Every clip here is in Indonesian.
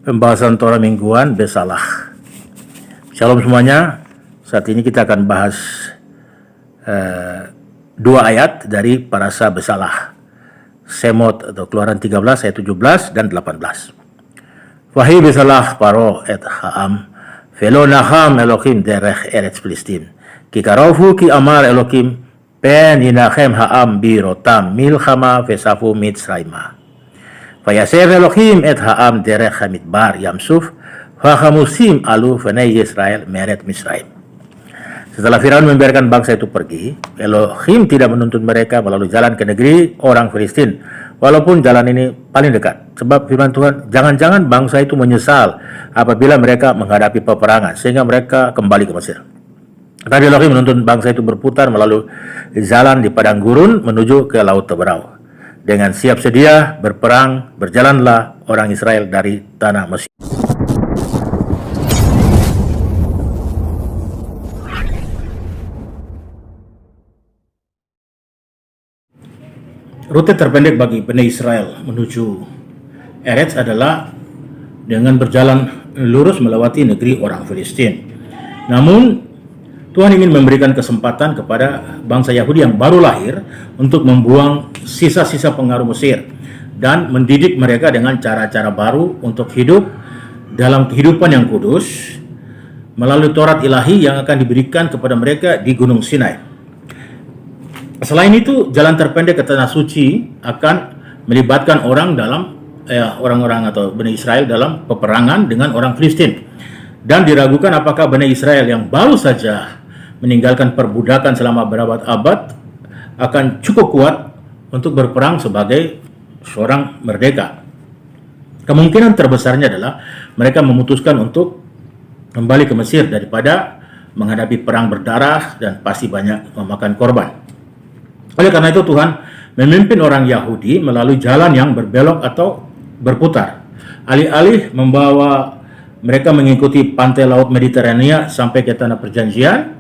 Pembahasan Torah mingguan Besalah. Shalom semuanya. Saat ini kita akan bahas dua ayat dari Parasa Besalah. Semot atau Keluaran 13 ayat 17 dan 18. Wahi Besalah paro et ha'am velo naham Elohim derech eretz Filistin. Kikarofu ki amar Elohim pen yinachem ha'am birotam milchama vesafu mitzrayma. Vayaser Elohim et ha'am derech hamidbar yamsuf vahamusim alu v'nei Yisrael meret Misraim. Setelah Firaun membiarkan bangsa itu pergi, Elohim tidak menuntun mereka melalui jalan ke negeri orang Filistin, walaupun jalan ini paling dekat. Sebab firman Tuhan, jangan-jangan bangsa itu menyesal apabila mereka menghadapi peperangan, sehingga mereka kembali ke Mesir. Tadi Elohim menuntun bangsa itu berputar melalui jalan di padang gurun menuju ke Laut Teberau. Dengan siap sedia berperang, berjalanlah orang Israel dari tanah Mesir. Rute terpendek bagi Bani Israel menuju Eretz adalah dengan berjalan lurus melewati negeri orang Filistin. Namun, Tuhan ingin memberikan kesempatan kepada bangsa Yahudi yang baru lahir untuk membuang sisa-sisa pengaruh Mesir dan mendidik mereka dengan cara-cara baru untuk hidup dalam kehidupan yang kudus melalui Taurat ilahi yang akan diberikan kepada mereka di Gunung Sinai. Selain itu, jalan terpendek ke Tanah Suci akan melibatkan orang-orang atau Bani Israel dalam peperangan dengan orang Filistin. Dan diragukan apakah Bani Israel yang baru saja meninggalkan perbudakan selama berabad-abad akan cukup kuat untuk berperang sebagai seorang merdeka. Kemungkinan terbesarnya adalah mereka memutuskan untuk kembali ke Mesir daripada menghadapi perang berdarah dan pasti banyak memakan korban. Oleh karena itu Tuhan memimpin orang Yahudi melalui jalan yang berbelok atau berputar. Alih-alih membawa mereka mengikuti pantai laut Mediterania sampai ke tanah perjanjian,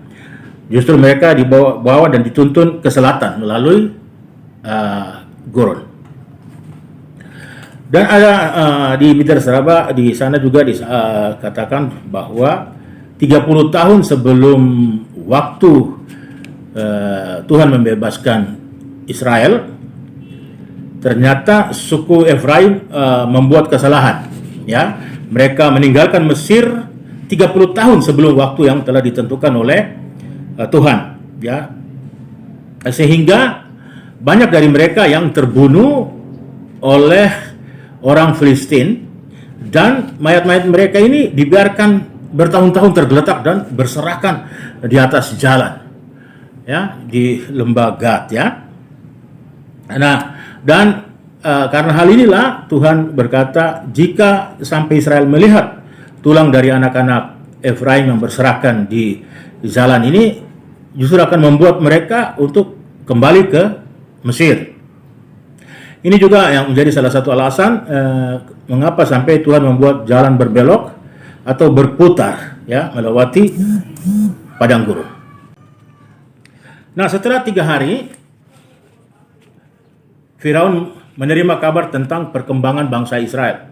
justru mereka dibawa dan dituntun ke selatan melalui gurun. Dan ada di Midrash Rabbah di sana juga dikatakan bahwa 30 tahun sebelum waktu Tuhan membebaskan Israel, ternyata suku Efraim membuat kesalahan. Ya, mereka meninggalkan Mesir 30 tahun sebelum waktu yang telah ditentukan oleh Tuhan. Ya, sehingga banyak dari mereka yang terbunuh oleh orang Filistin dan mayat-mayat mereka ini dibiarkan bertahun-tahun tergeletak dan berserakan di atas jalan. Ya, di lembah Gad, ya. Nah, dan karena hal inilah Tuhan berkata, jika sampai Israel melihat tulang dari anak-anak Efraim yang berserakan di jalan ini, justru akan membuat mereka untuk kembali ke Mesir. Ini juga yang menjadi salah satu alasan mengapa sampai Tuhan membuat jalan berbelok atau berputar, ya, melewati padang gurun. Nah, setelah 3 hari, Firaun menerima kabar tentang perkembangan bangsa Israel.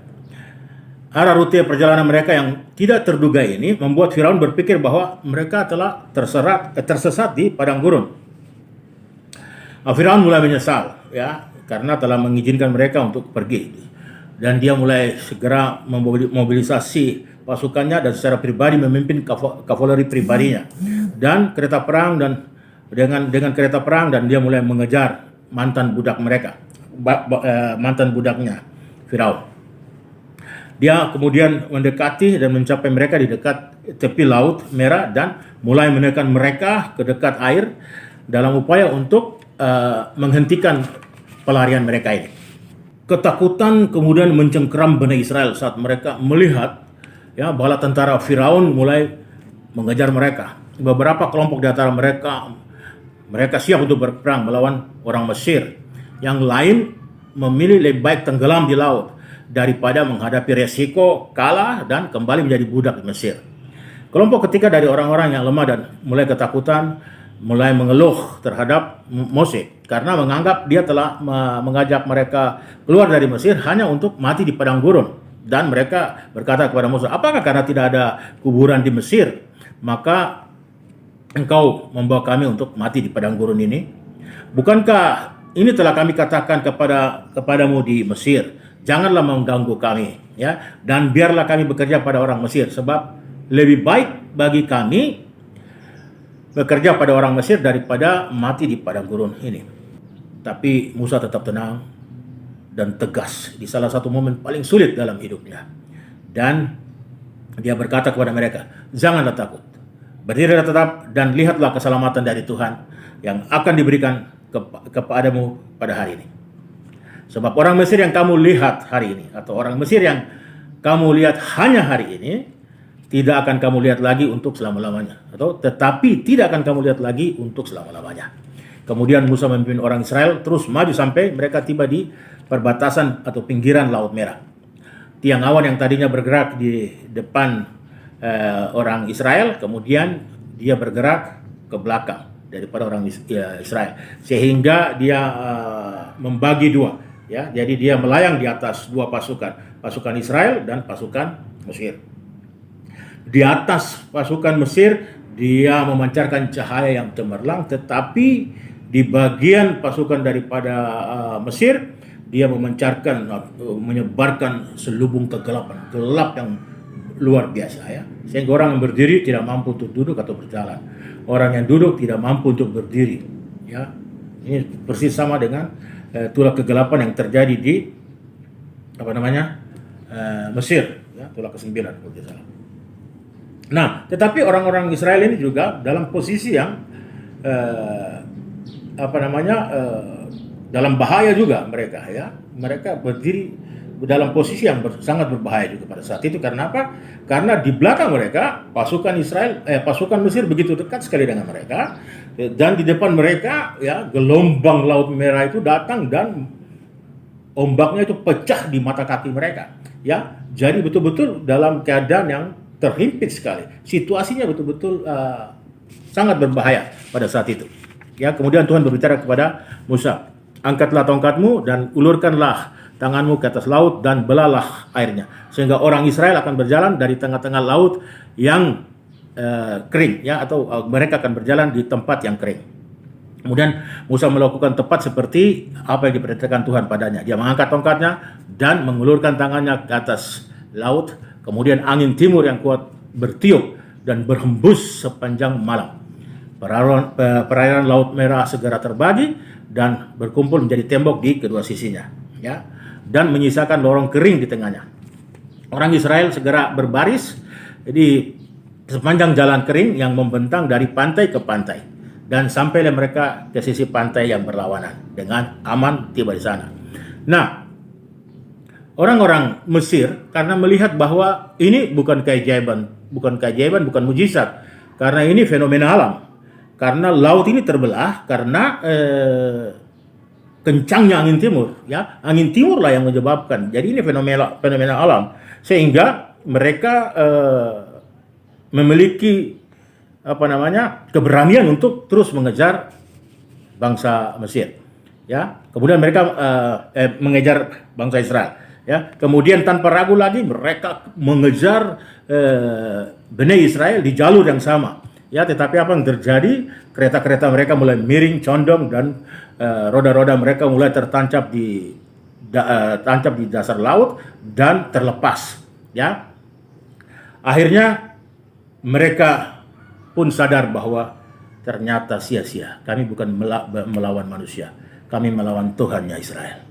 Arah rute perjalanan mereka yang tidak terduga ini membuat Firaun berpikir bahwa mereka telah tersesat di padang gurun. Firaun mulai menyesal, ya, karena telah mengizinkan mereka untuk pergi. Dan dia mulai segera memobilisasi pasukannya dan secara pribadi memimpin kavaleri pribadinya dan kereta perang dan dengan kereta perang, dan dia mulai mengejar mantan budak mereka, mantan budaknya Firaun. Dia kemudian mendekati dan mencapai mereka di dekat tepi Laut Merah dan mulai menekan mereka ke dekat air dalam upaya untuk menghentikan pelarian mereka ini. Ketakutan kemudian mencengkeram Bani Israel saat mereka melihat, ya, bala tentara Firaun mulai mengejar mereka. Beberapa kelompok di antara mereka siap untuk berperang melawan orang Mesir. Yang lain memilih lebih baik tenggelam di laut daripada menghadapi resiko kalah dan kembali menjadi budak di Mesir. Kelompok ketiga dari orang-orang yang lemah dan mulai ketakutan mulai mengeluh terhadap Mose karena menganggap dia telah mengajak mereka keluar dari Mesir hanya untuk mati di padang gurun. Dan mereka berkata kepada Musa, apakah karena tidak ada kuburan di Mesir, maka engkau membawa kami untuk mati di padang gurun ini? Bukankah ini telah kami katakan kepadamu di Mesir, janganlah mengganggu kami, ya, dan biarlah kami bekerja pada orang Mesir, sebab lebih baik bagi kami bekerja pada orang Mesir daripada mati di padang gurun ini. Tapi Musa tetap tenang dan tegas di salah satu momen paling sulit dalam hidupnya. Dan dia berkata kepada mereka, janganlah takut, berdirilah tetap dan lihatlah keselamatan dari Tuhan yang akan diberikan kepadamu pada hari ini. Sebab orang Mesir yang kamu lihat hari ini, atau orang Mesir yang kamu lihat hanya hari ini, tidak akan kamu lihat lagi untuk selama-lamanya. Atau tetapi tidak akan kamu lihat lagi untuk selama-lamanya. Kemudian Musa memimpin orang Israel terus maju sampai mereka tiba di perbatasan atau pinggiran Laut Merah. Tiang awan yang tadinya bergerak di depan orang Israel, kemudian dia bergerak ke belakang daripada orang Israel, sehingga dia membagi dua, ya. Jadi dia melayang di atas dua pasukan Israel dan pasukan Mesir. Di atas pasukan Mesir dia memancarkan cahaya yang cemerlang, tetapi di bagian pasukan daripada Mesir dia menyebarkan selubung kegelapan, gelap yang luar biasa, ya. Sehingga orang yang berdiri tidak mampu untuk duduk atau berjalan. Orang yang duduk tidak mampu untuk berdiri, ya. Ini persis sama dengan tulah kegelapan yang terjadi di Mesir, ya, tulah ke-9 kalau tidak salah. Nah, tetapi orang-orang Israel ini juga dalam posisi yang dalam bahaya juga mereka, ya. Mereka berdiri dalam posisi yang sangat berbahaya juga pada saat itu. Karena apa? Karena di belakang mereka pasukan Mesir begitu dekat sekali dengan mereka, dan di depan mereka, ya, gelombang Laut Merah itu datang dan ombaknya itu pecah di mata kaki mereka, ya. Jadi betul-betul dalam keadaan yang terhimpit sekali. Situasinya betul-betul sangat berbahaya pada saat itu. Ya, kemudian Tuhan berbicara kepada Musa, angkatlah tongkatmu dan ulurkanlah tanganmu ke atas laut dan belalah airnya, sehingga orang Israel akan berjalan dari tengah-tengah laut yang kering, ya, atau mereka akan berjalan di tempat yang kering. Kemudian Musa melakukan tepat seperti apa yang diperintahkan Tuhan padanya. Dia mengangkat tongkatnya dan mengulurkan tangannya ke atas laut. Kemudian angin timur yang kuat bertiup dan berhembus sepanjang malam. Perairan Laut Merah segera terbagi dan berkumpul menjadi tembok di kedua sisinya, ya, dan menyisakan lorong kering di tengahnya. Orang Israel segera berbaris di sepanjang jalan kering yang membentang dari pantai ke pantai, dan sampailah mereka ke sisi pantai yang berlawanan dengan aman tiba di sana. Nah, orang-orang Mesir karena melihat bahwa ini bukan keajaiban, bukan mujizat, karena ini fenomena alam. Karena laut ini terbelah karena kencangnya angin timur, ya. Angin timur lah yang menyebabkan. Jadi ini fenomena alam, sehingga mereka memiliki keberanian untuk terus mengejar bangsa Mesir, ya. Kemudian mereka mengejar bangsa Israel, ya. Kemudian tanpa ragu lagi mereka mengejar Bani Israel di jalur yang sama, ya. Tetapi apa yang terjadi? Kereta-kereta mereka mulai miring, condong, dan roda-roda mereka mulai tertancap di dasar laut dan terlepas, ya. Akhirnya mereka pun sadar bahwa ternyata sia-sia. Kami bukan melawan manusia, kami melawan Tuhannya Israel,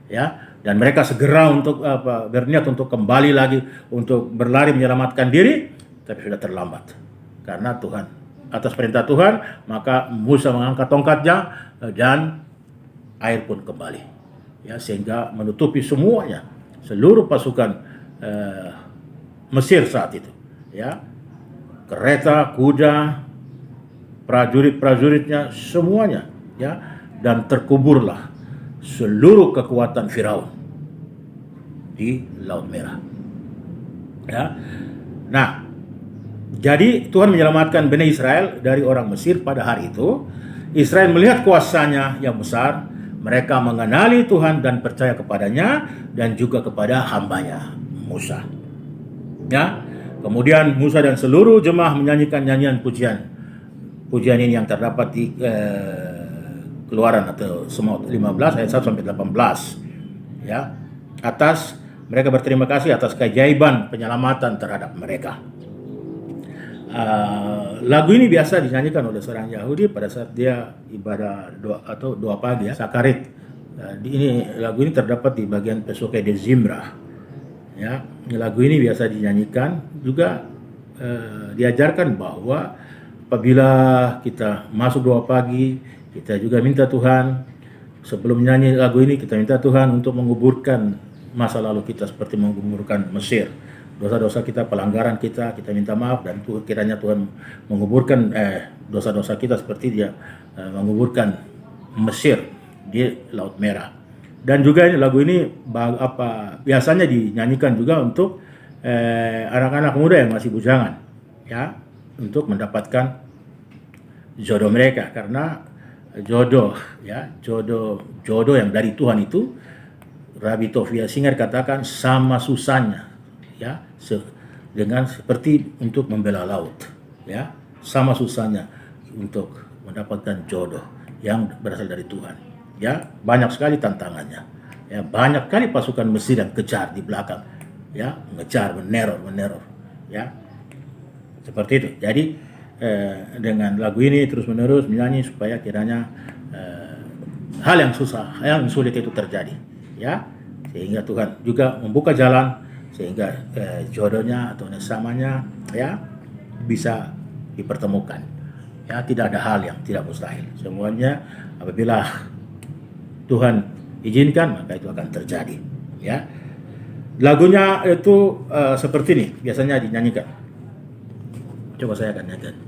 ya. Dan mereka segera untuk berniat untuk kembali lagi untuk berlari menyelamatkan diri, tapi sudah terlambat. Karena Tuhan, atas perintah Tuhan, maka Musa mengangkat tongkatnya dan air pun kembali, ya, sehingga menutupi semuanya, seluruh pasukan Mesir saat itu, ya. Kereta, kuda, prajurit-prajuritnya semuanya, ya, dan terkuburlah seluruh kekuatan Firaun di Laut Merah, ya. Nah, jadi Tuhan menyelamatkan Bani Israel dari orang Mesir pada hari itu. Israel melihat kuasanya yang besar, mereka mengenali Tuhan dan percaya kepadanya dan juga kepada hambanya Musa. Ya, kemudian Musa dan seluruh jemaah menyanyikan nyanyian pujian. Pujian ini yang terdapat di Keluaran atau Semut 15 ayat 1 sampai 18. Ya, mereka berterima kasih atas keajaiban penyelamatan terhadap mereka. Lagu ini biasa dinyanyikan oleh seorang Yahudi pada saat dia ibadah doa pagi, ya, Sakarit. Lagu ini terdapat di bagian Pesuke de Zimra. Ya, lagu ini biasa dinyanyikan juga. Diajarkan bahwa apabila kita masuk doa pagi, kita juga minta Tuhan, sebelum nyanyi lagu ini kita minta Tuhan untuk menguburkan masa lalu kita seperti menguburkan Mesir. Dosa-dosa kita, pelanggaran kita minta maaf, dan kiranya Tuhan menguburkan dosa-dosa kita seperti dia menguburkan Mesir di Laut Merah. Dan juga lagu ini biasanya dinyanyikan juga untuk anak-anak muda yang masih bujangan, ya, untuk mendapatkan jodoh mereka, karena jodoh yang dari Tuhan itu, Rabbi Tovia Singer katakan sama susahnya, ya, dengan seperti untuk membela laut, ya, sama susahnya untuk mendapatkan jodoh yang berasal dari Tuhan. Ya, banyak sekali tantangannya. Ya, banyak kali pasukan Mesir yang kejar di belakang, ya, mengejar, meneror, ya, seperti itu. Jadi dengan lagu ini terus-menerus menyanyi supaya kiranya hal yang susah, yang sulit itu terjadi, ya, sehingga Tuhan juga membuka jalan sehingga jodohnya atau nesamanya, ya, bisa dipertemukan. Ya, tidak ada hal yang tidak mustahil. Semuanya apabila Tuhan izinkan maka itu akan terjadi, ya. Lagunya itu seperti ini biasanya dinyanyikan. Coba saya akan nyanyikan.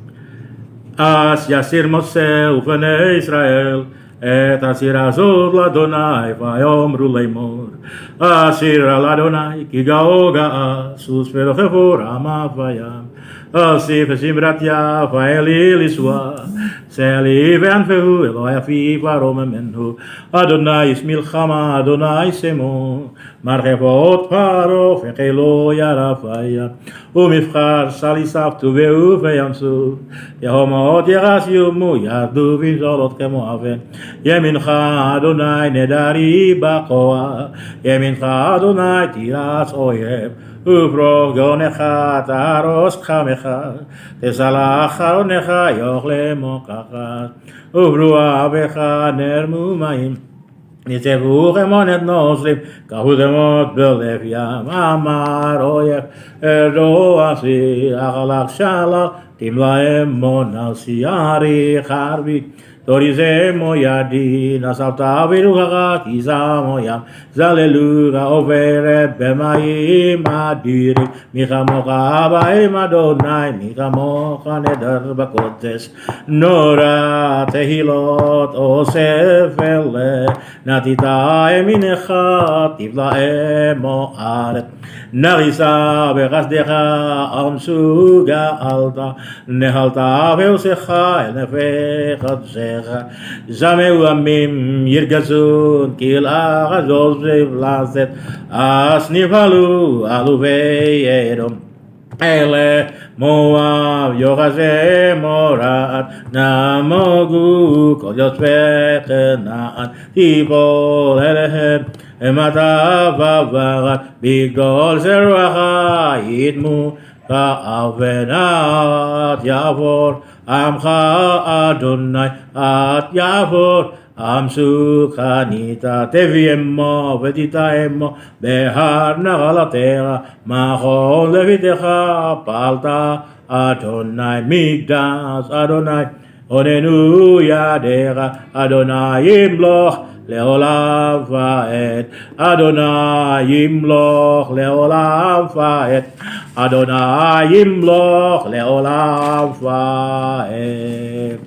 As yasir Moshe ufene Israel et asir azod ladonai vayomru leimor asir ladonai ki gaoga sus velochevor amavayam asif simratya vaeli liswa seli veanfehu Eloya fi varomemenhu Adonai ismil chama Adonai semo marchevot paro fekelo yarafaya umifchar salisavtu veu veyamsu Yehomot yerasiumu yardu vizolot kemo aven Yemincha Adonai nedari bakoa Yemincha Adonai tiras oyeb Ufro gonecha taros chamecha Tesalach aronecha yochle mokachat Ufru avecha nermu maim Nitzevu chemonet nosrim Kahudemot belev yam Amar oyeb erdo asi Achalach shalach Timlaem monal siari charvi Torize moyadi nasavta viruchacha kiza moyam zaleluga overet b'mayim adirim michamocha ba'im Adonai michamocha neder b'kodesh nora tehilot osef ele natita eminecha tivlaem mo'aret narisa b'chasdecha amsuga alta nehalta ve'osecha el nefechat ze Zameu amim yirgazun kil agazos v'lazet asnivalu aluvei edom ele Moab yogaze morat namogu kol yotzvei Kenaan tibol elehem emata vavarat bigdol zervacha yidmu ka'avenat yavor Amcha Adonai at Yavor Amsukhanita Teviemmo Veditaemmo Behar Nagalatera Machon Levitecha Palta Adonai Migdas Adonai Onenu Yadera Adonai Imloch Leolam Vaed Adonai Imloch Leolam Vaed Adonai Imloch Leolam Vaed